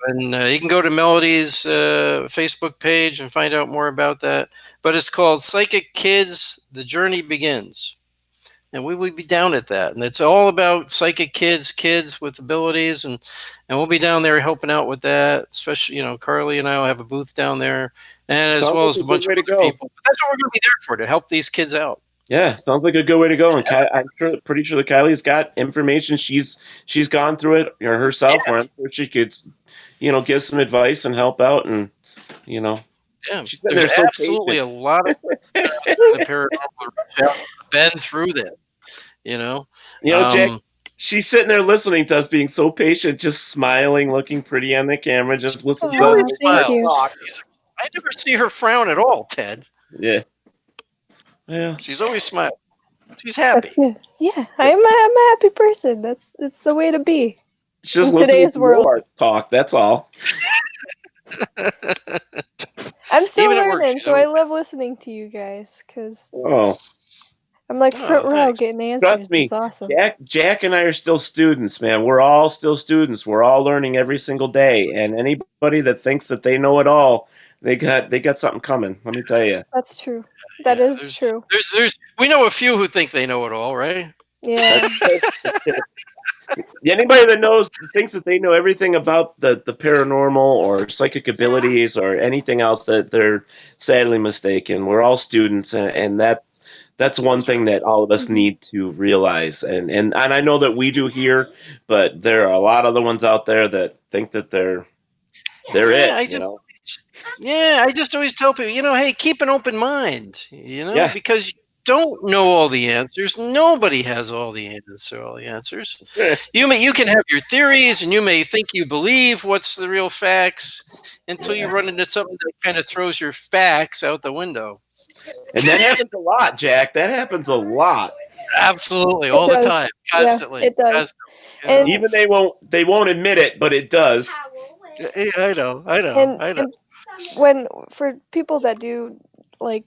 And you can go to Melody's Facebook page and find out more about that. But it's called Psychic Kids, The Journey Begins. And we will be down at that. And it's all about psychic kids with abilities. And we'll be down there helping out with that. Especially, Carly and I will have a booth down there. And as Sounds well like as a a bunch good way of to other go. people. But that's what we're going to be there for, to help these kids out. Yeah, sounds like a good way to go. And pretty sure that Kylie's got information. She's gone through it herself, Yeah. where I'm sure she could, give some advice and help out. And Yeah. she's been There's there so absolutely patient. a lot of the paranormal been through this, Jack, Um, she's sitting there listening to us, being so patient, just smiling, looking pretty on the camera, just listen she to us always Thank smiles. you. talk. I never see her frown at all, Ted. Yeah, yeah. She's always smiling. She's That's happy. good. Yeah, I'm a happy person. That's the way to be She's just in listening today's to world. your talk. That's all. I'm still Even at work, learning, she's so I always. love listening to you guys because Oh, I'm like front row Thanks. getting answers. trust me, It's awesome. Jack and I are still students, man. We're all still students. We're all learning every single day. And anybody that thinks that they know it all, they got something coming. Let me tell you. That's true. That is true. We know a few who think they know it all, right? Yeah. Anybody that thinks that they know everything about the paranormal or psychic abilities or anything else, that they're sadly mistaken. We're all students, and that's one thing that all of us need to realize. And I know that we do here, but there are a lot of other ones out there that think that they're Yeah, it. I just always tell people, hey, keep an open mind, Yeah. because you don't know all the answers. Nobody has all the answers. You can have your theories, and you may think you believe what's the real facts until you run into something that kind of throws your facts out the window. And that happens a lot, Jack. That happens a lot. Absolutely, all the time, constantly. Yeah, it does. Constantly, And Even they won't admit it, but it does. I know. and when for people that do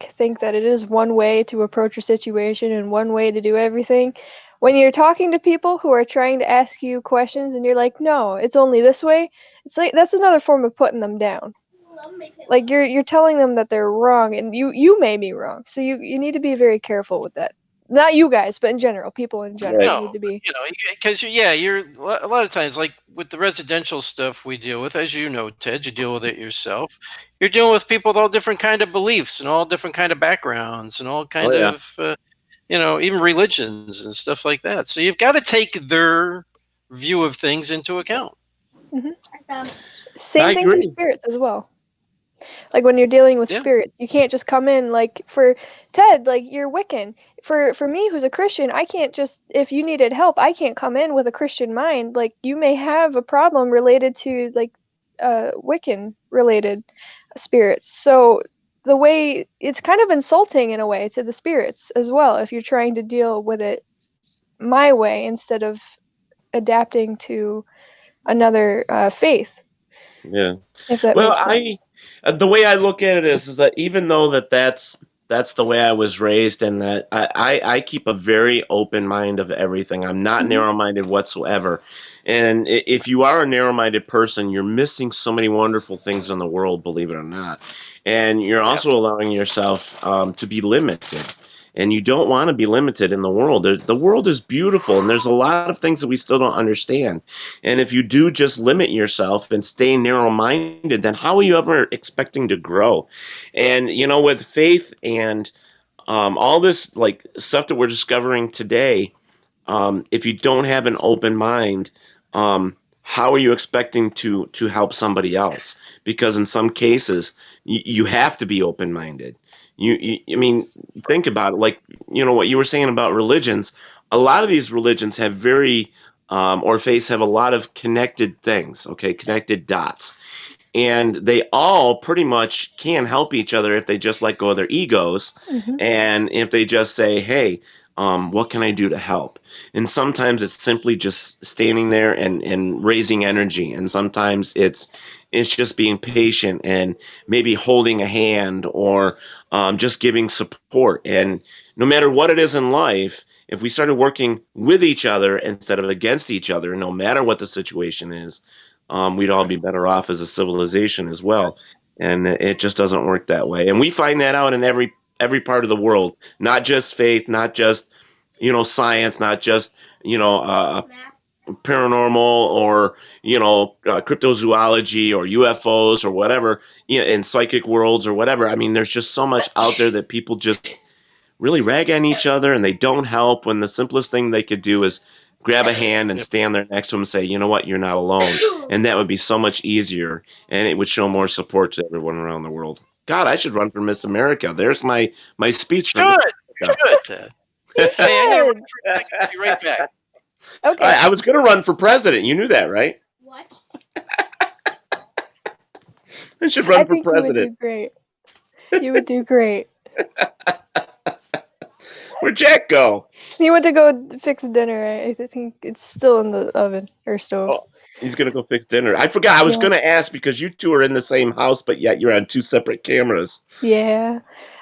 think that it is one way to approach a situation and one way to do everything, when you're talking to people who are trying to ask you questions and you're like, no, it's only this way, it's like that's another form of putting them down. Like you're telling them that they're wrong, and you may be wrong, so you need to be very careful with that. Not you guys, but in general, people in general Right. need to be. Because you're a lot of times, like with the residential stuff we deal with, as you know, Ted, you deal with it yourself. You're dealing with people with all different kind of beliefs and all different kind of backgrounds and all kind yeah. of, even religions and stuff like that. So you've got to take their view of things into account. Same I thing for agree. spirits as well. Like when you're dealing with Yeah. spirits, you can't just come in like for Ted, like you're Wiccan. For me who's a Christian, I can't just if you needed help, I can't come in with a Christian mind. Like you may have a problem related to like Wiccan related spirits. So the way it's kind of insulting in a way to the spirits as well if you're trying to deal with it my way instead of adapting to another faith, Yeah. if that Well, makes sense. the way I look at it is that even though that's the way I was raised, and that I keep a very open mind of everything. I'm not Mhm. narrow-minded whatsoever. And if you are a narrow-minded person, you're missing so many wonderful things in the world, believe it or not. And you're Yep. also allowing yourself to be limited. And you don't want to be limited in the world. The world is beautiful, and there's a lot of things that we still don't understand. And if you do just limit yourself and stay narrow-minded, then how are you ever expecting to grow? And with faith and all this like stuff that we're discovering today, if you don't have an open mind, how are you expecting to help somebody else? Because in some cases, you have to be open minded. I mean, think about it. Like what you were saying about religions. A lot of these religions have or faiths have a lot of connected things. Okay, connected dots, and they all pretty much can help each other if they just let go of their egos, Mhm. and if they just say, hey, what can I do to help? And sometimes it's simply just standing there and raising energy, and sometimes it's just being patient and maybe holding a hand, or just giving support. And no matter what it is in life, if we started working with each other instead of against each other, no matter what the situation is, we'd all be better off as a civilization as well. And it just doesn't work that way. And we find that out in every part of the world, not just faith, not just science, not just paranormal, or cryptozoology or UFOs or whatever, in psychic worlds or whatever. I mean, there's just so much out there that people just really rag on each other, and they don't help when the simplest thing they could do is grab a hand and Yep. stand there next to them and say, you know what, you're not alone. And that would be so much easier, and it would show more support to everyone around the world. God, I should run for Miss America. There's my speech for Miss You should, Ted. You Hey, I gotta run should. for a second. I'll be right back. Okay. I was going to run for president. You knew that, right? What? I should I run for think you would do president. great. You would do great. Where'd Jack go? He went to go fix dinner. I think it's still in the oven or stove. Oh, he's going to go fix dinner. I forgot. I was Yeah. going to ask because you two are in the same house, but yet you're on two separate cameras. Yeah.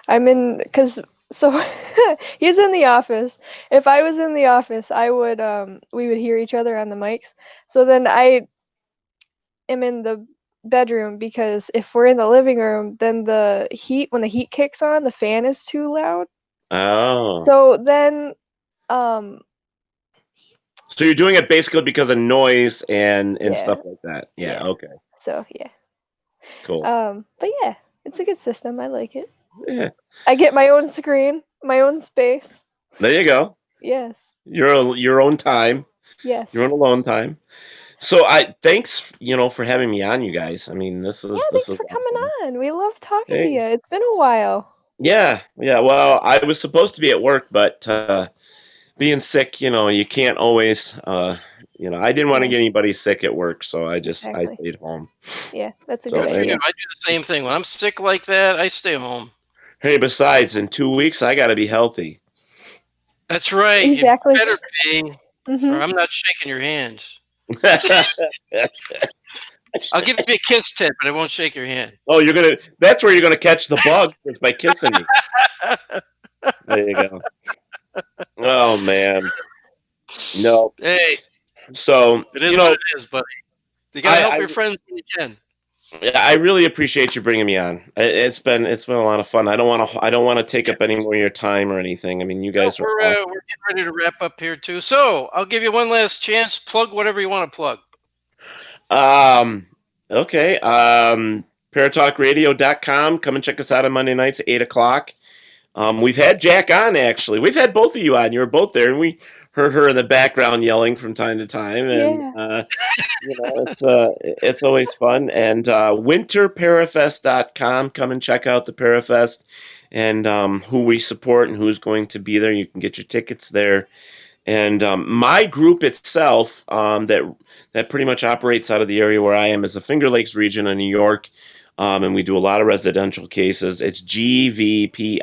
I'm in because so he's in the office. If I was in the office, I would we would hear each other on the mics. So then I am in the bedroom because if we're in the living room, then when the heat kicks on, the fan is too loud. Oh. So then um So you're doing it basically because of noise and yeah. stuff like that. Yeah, Yeah. okay. So yeah. Cool. But yeah, it's a good system. I like it. Yeah. I get my own screen, my own space. There you go. Yes. Your own time. Yes. Your own alone time. So I thanks, for having me on, you guys. I mean, this Yeah, is thanks for coming awesome. on. We love talking to Hey. you. It's been a while. Yeah. Yeah, well, I was supposed to be at work, but being sick, you can't always I didn't want to Yeah, get anybody sick at work, so I exactly. stayed home. Yeah, that's a So good Good for you. idea. I do the same thing. When I'm sick like that, I stay home. hey, besides, in 2 weeks I got to be healthy. That's right. You Exactly. better be, or Mhm. I'm not shaking your hand. I'll give you a kiss, Ted, but I won't shake your hand. Oh, that's where you're gonna catch the bug, is by kissing me. There you go. Oh man. No. Hey, So, it is what it is, buddy. You gotta help I your friends when you can. I really appreciate you bringing me on. It's been a lot of fun. I don't want to take Yeah. up any more of your time or anything. I mean, you No, guys are awesome. we're getting ready to wrap up here too. So I'll give you one last chance. Plug whatever you want to plug. Okay. Paratalkradio.com. Come and check us out on Monday nights at 8 o'clock. We've had Jack on, actually. We've had both of you on. You were both there, and we heard her in the background yelling from time to time, and Yeah. it's always fun. And winterparafest.com, come and check out the Parafest and who we support and who's going to be there. You can get your tickets there. And my group itself, that pretty much operates out of the area where I am, is the Finger Lakes region of New York, and we do a lot of residential cases. It's gvpi.org,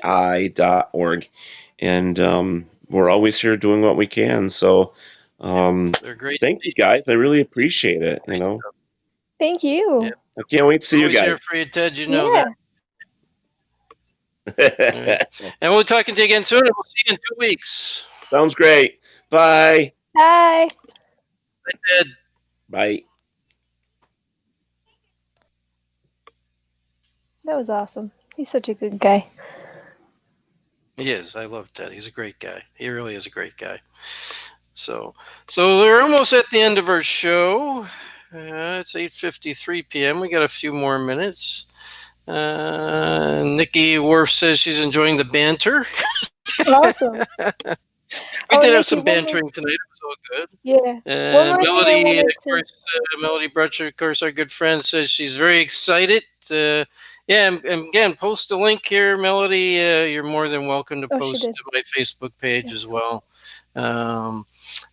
and we're always here doing what we can. So They're great. thank you guys. I really appreciate it. Great stuff. Thank you. Yeah. I can't wait to see you Always guys. here for you, Ted. You know Yeah. that. All right. And we'll talk to you again soon. We'll see you in 2 weeks. Sounds great. Bye. Bye. Bye, Ted. Bye. That was awesome. He's such a good guy. He is. I love Ted. He's a great guy. He really is a great guy. So we're almost at the end of our show. It's 8:53 p.m. We got a few more minutes. Nikki Worf says she's enjoying the banter. Awesome. We did have Nikki, some one more- bantering tonight. It was all good. Yeah. One more thing I Melody, wanted of to- course, Melody Brutcher, of course, our good friend, says she's very excited. And again, post a link here, Melody. You're more than welcome to Oh, she post did. to my Facebook page Yes. as well.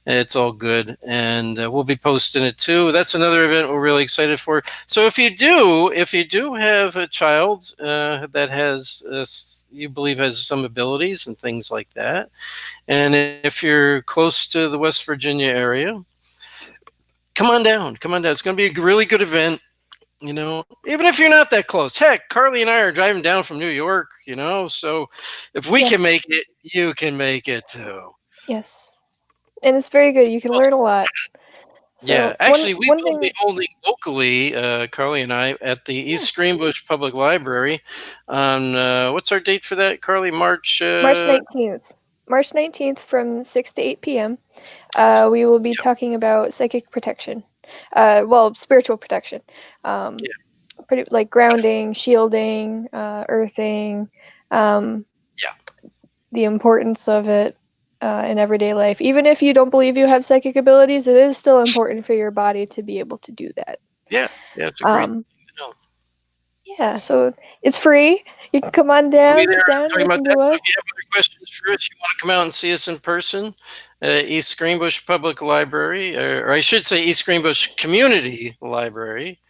It's all good, and we'll be posting it too. That's another event we're really excited for. So if you do have a child that has you believe has some abilities and things like that, and if you're close to the West Virginia area, come on down. It's going to be a really good event. Even if you're not that close. Heck, Carly and I are driving down from New York. So if we can make it, you can make it too. Yes. And it's very good. You can learn a lot. So Yeah, actually, we one will thing. be holding locally, Carly and I, at the East Greenbush Public Library on, what's our date for that, Carly? March 19th. March 19th from 6 to 8 p.m. We will be talking about psychic protection. Spiritual protection. Pretty like grounding, shielding, earthing. The importance of it in everyday life. Even if you don't believe you have psychic abilities, it is still important for your body to be able to do that. Yeah, it's a great thing to know. Yeah, so it's free. You can come on down, We'll be there sit down, talking about listen that. to So us. if you have other questions for us, you want to come out and see us in person, East Greenbush Public Library, or I should say East Greenbush Community Library.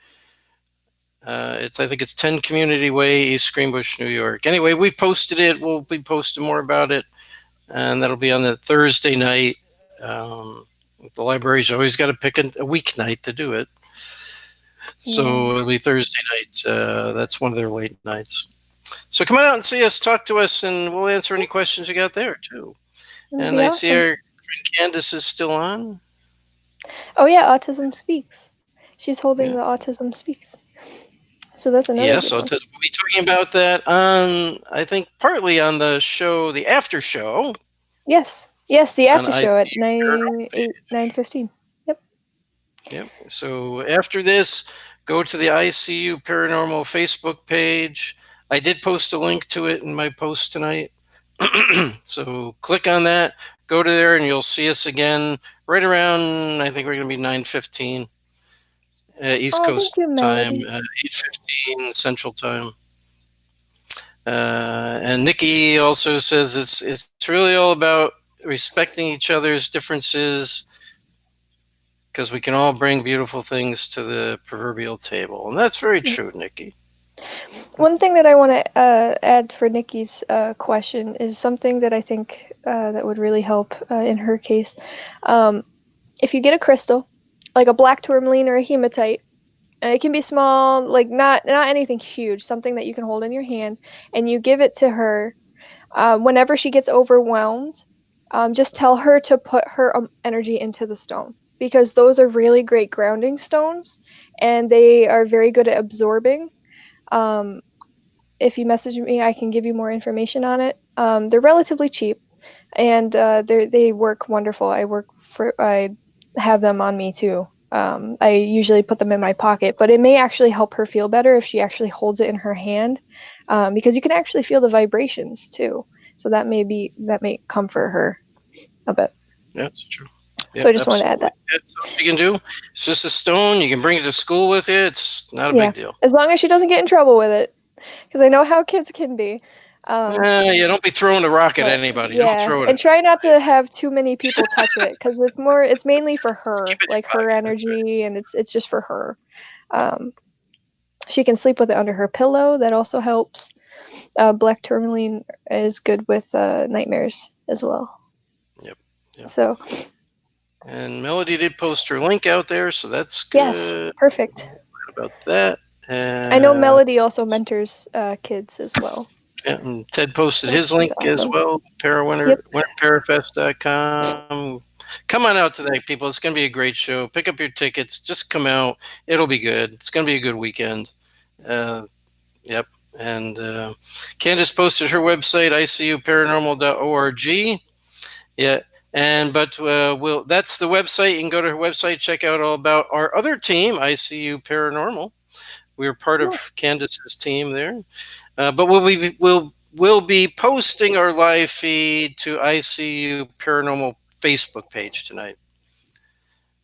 I think it's 10 Community Way, East Greenbush, New York. Anyway, we posted it. We'll be posting more about it, and that'll be on the Thursday night. The library's always got to pick a weeknight to do it. So it'll be Thursday night. That's one of their late nights. So come on out and see us, talk to us, and we'll answer any questions you got there too. And I see our friend Candace is still on. Oh yeah, Autism Speaks. She's holding the Autism Speaks. So that's another Yes, good one. We'll be talking about that on, I think, partly on the show, the after show. Yes, the after On show at ICU 9:15. Yep. So after this, go to the ICU Paranormal Facebook page. I did post a link to it in my post tonight. So click on that, go to there, and you'll see us again right around, I think we're going to be 9:15 East Coast time, 8:15 Central time. And Nikki also says it's really all about respecting each other's differences, because we can all bring beautiful things to the proverbial table. And that's very true, Nikki. One thing that I want to add for Nikki's question is something that I think that would really help in her case. If you get a crystal, like a black tourmaline or a hematite, it can be small, like not anything huge, something that you can hold in your hand, and you give it to her. Whenever she gets overwhelmed, just tell her to put her energy into the stone, because those are really great grounding stones, and they are very good at absorbing. If you message me, I can give you more information on it. They're relatively cheap, and they work wonderful. I have them on me too. I usually put them in my pocket, but it may actually help her feel better if she actually holds it in her hand, because you can actually feel the vibrations too. So that may comfort her a bit. That's true. So Yeah, I just wanted to add absolutely. that. That's all you can do. It's just a stone. You can bring it to school with you. It's not a Yeah, big deal. as long as she doesn't get in trouble with it, because I know how kids can be. Yeah, don't be throwing a rock at But anybody. Don't yeah, throw it and at try not to have too many people touch it, because it's mainly for her, keep it in like your her pocket. That's right. energy, and it's just for her. Um, she can sleep with it under her pillow. That also helps. Black tourmaline is good with nightmares as well. Yep. Yep. So And Melody did post her link out there, so that's yes, good. perfect. What about that? I know And, Melody also mentors kids as well. yeah, and Ted posted So his she's link as awesome. well. Yep. Winterparafest.com. Come on out to that, people. It's going to be a great show. Pick up your tickets. Just come out. It'll be good. It's going to be a good weekend. Yep. And Candace posted her website, icuparanormal.org. Yeah. But that's the website. You can go to her website, check out all about our other team, ICU Paranormal. We're part Cool. of Candace's team there. But we'll be posting our live feed to ICU Paranormal Facebook page tonight.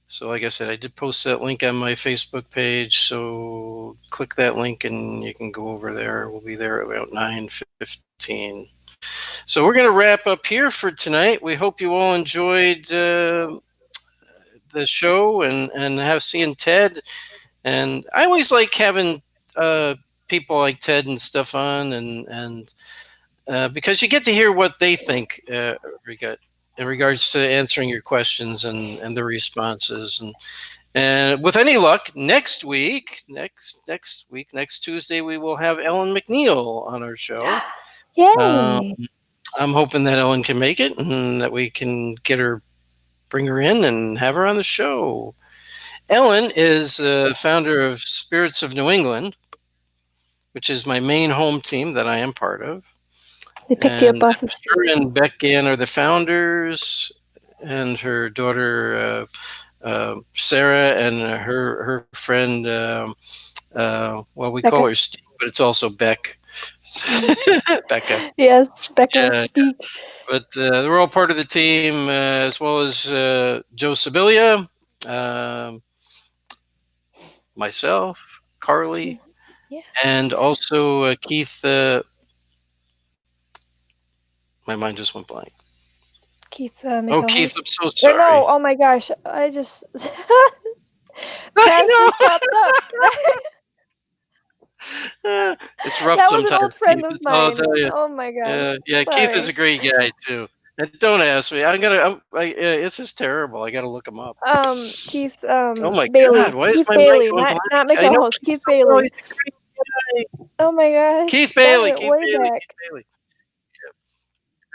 So, like I said, I did post that link on my Facebook page. So click that link and you can go over there. We'll be there about 9:15. So we're going to wrap up here for tonight. We hope you all enjoyed the show and have seen Ted. And I always like having people like Ted and stuff on, and because you get to hear what they think in regards to answering your questions and the responses. And with any luck, next Tuesday, we will have Ellen McNeil on our show. Um, Yay! I'm hoping that Ellen can make it and that we can bring her in and have her on the show. Ellen is the founder of Spirits of New England, which is my main home team that I am part of. They picked you up And off the her streets. and Beck Gann are the founders, and her daughter Sarah and her friend. Well, we call Becca. her Steve, but it's also Beck. Becca. Yes, Becca, Yeah, Steve. but they're all part of the team, as well as Joe Sibilia, myself, Carly, Yeah. and also Keith. My mind just went blank. Keith Oh, Keith, McElhouse. I'm so Or no, sorry. oh my gosh, I just I past just popped up. know. It's rough That was an old sometimes, friend Keith. of That's all I'll mine. tell you. Oh my god. Yeah, Keith is a Sorry. great guy too. And don't ask me. This is terrible. I got to look him up. Keith Oh my God, Bailey. why is Keith my mind Bailey, going not blank? I know McElhouse. Keith Keith so well. Bailey. He's a great guy. Oh my gosh, Keith that Bailey. went Keith way Bailey. Keith back. Bailey.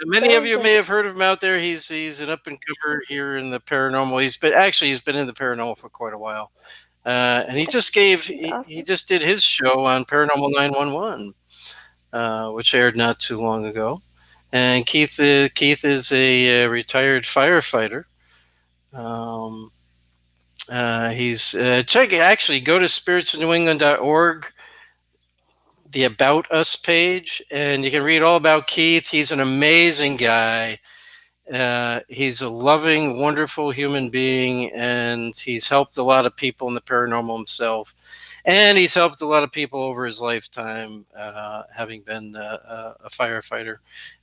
Many of Dang you may it. have heard of him out there. He's an up and comer here in the paranormal. He's been in the paranormal for quite a while. And he Yeah, just he's he awesome. just did his show on Paranormal 911, which aired not too long ago. And Keith is a retired firefighter. Um, he's check actually go to spiritsofnewengland.org, the About Us page, and you can read all about Keith. He's an amazing guy. He's a loving, wonderful human being, and he's helped a lot of people in the paranormal himself. And he's helped a lot of people over his lifetime, having been a firefighter,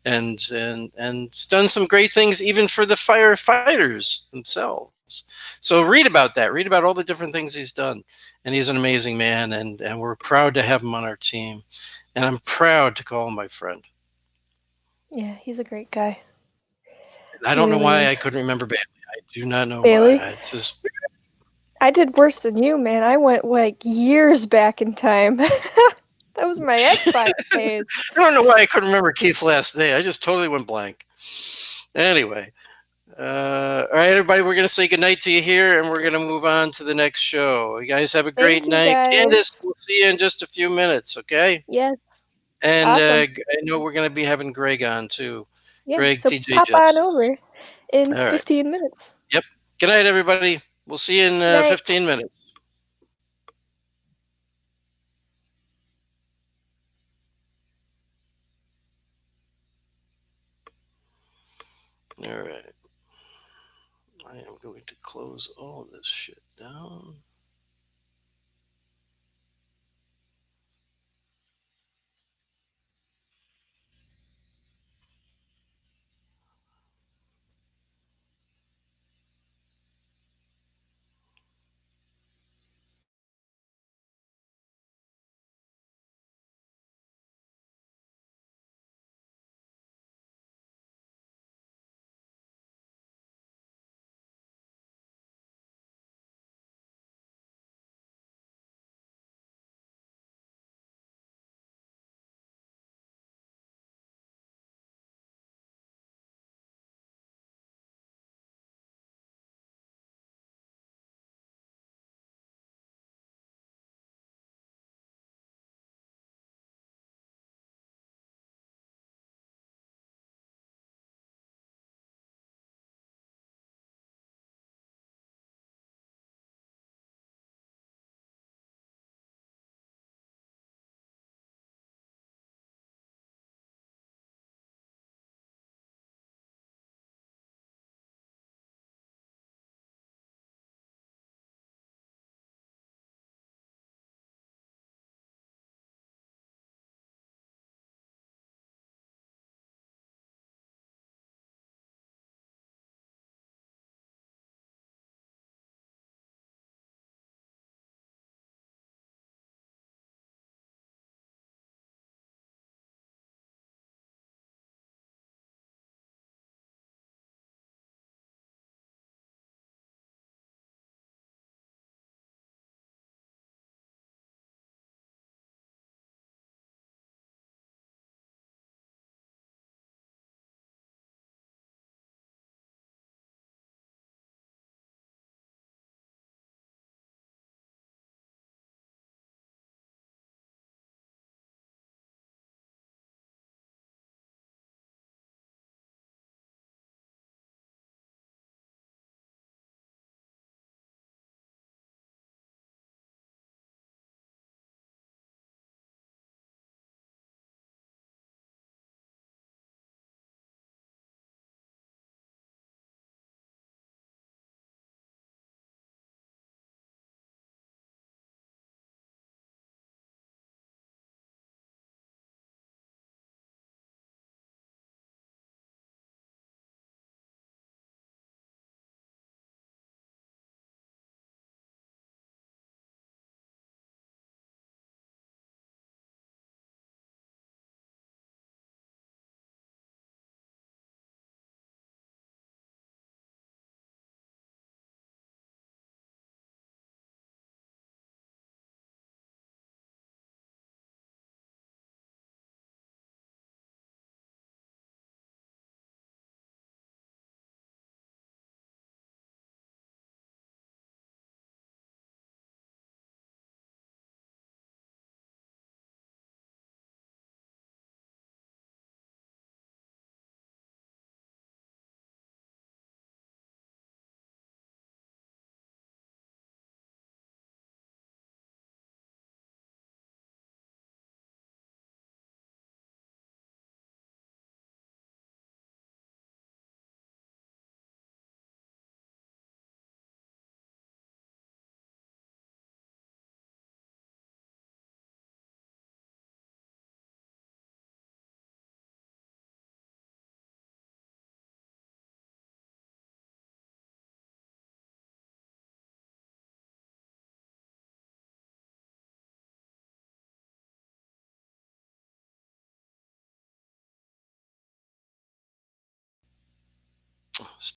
and it's done some great things even for the firefighters themselves. So read about that. Read about all the different things he's done, and he's an amazing man, and we're proud to have him on our team, and I'm proud to call him my friend. Yeah, he's a great guy. I He don't know really why I is. couldn't remember Bailey. I do not know why. Bailey? It's just I did worse than you, man. I went like years back in time. That was my X-Files days. I don't know why I couldn't remember Keith's last name. I just totally went blank. Anyway, all right, everybody, we're going to say goodnight to you here, and we're going to move on to the next show. You guys have a great Thank you night. Candace, guys. we'll see you in just a few minutes, okay? Yes, And awesome. I know we're going to be having Greg on, too. Yeah, Greg, so TJ pop on Justice. over in All right. 15 minutes. Yep. Good night, everybody. We'll see you in Night. 15 minutes. All right. I am going to close all this shit down.